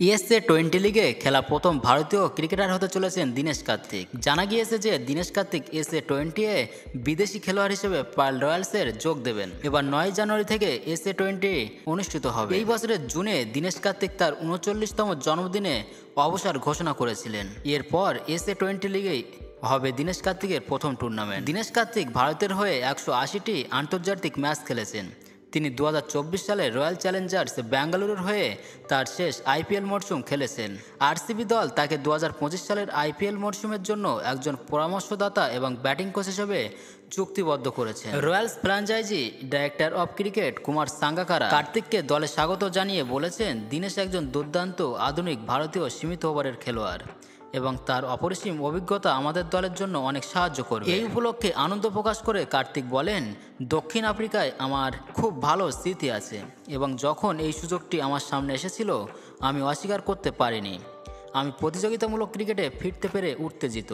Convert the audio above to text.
ESA-20 লিগে খেলা প্রথম ভারতীয় ক্রিকেটার হতে চলেছেন দীনেশ কার্তিক। জানা গিয়েছে যে দীনেশ কার্তিক ESA-20 বিদেশি খেলোয়াড় হিসেবে পার্ল রয়্যালসের যোগ দেবেন। এবার 9 জানুয়ারি থেকে ESA-20 অনুষ্ঠিত হবে। এই বছরের জুনে দীনেশ কার্তিক তার 39তম জন্মদিনে অবসর ঘোষণা করেছিলেন। এরপর ESA-20 লিগেই হবে দীনেশ কার্তিকের প্রথম টুর্নামেন্ট। দীনেশ কার্তিক ভারতের হয়ে 180টি আন্তর্জাতিক ম্যাচ খেলেছেন। তিনি 2024 সালে রয়্যাল চ্যালেঞ্জার্স ব্যাঙ্গালুরুর হয়ে তার শেষ IPL মরশুম খেলেছেন। RCB দল তাকে 2025 সালের IPL মরশুমের জন্য একজন পরামর্শদাতা এবং ব্যাটিং কোচ হিসেবে চুক্তিবদ্ধ করেছেন। Royals franchise director of cricket Kumar Sangakkara কার্তিককে দলে স্বাগত জানিয়ে বলেছেন, দীনেশ একজন দুর্দান্ত আধুনিক ভারতীয় সীমিত ওভারের খেলোয়াড় এবং তার অপরিসীম অভিজ্ঞতা আমাদের দলের জন্য অনেক সাহায্য করবে। এই উপলক্ষে আনন্দ প্রকাশ করে কার্তিক বলেন, দক্ষিণ আফ্রিকায় আমার খুব ভালো স্মৃতি আছে এবং যখন এই সুযোগটি আমার সামনে এসেছিল আমি অস্বীকার করতে পারিনি। আমি প্রতিযোগিতামূলক ক্রিকেটে ফিরতে পেরে উত্তেজিত।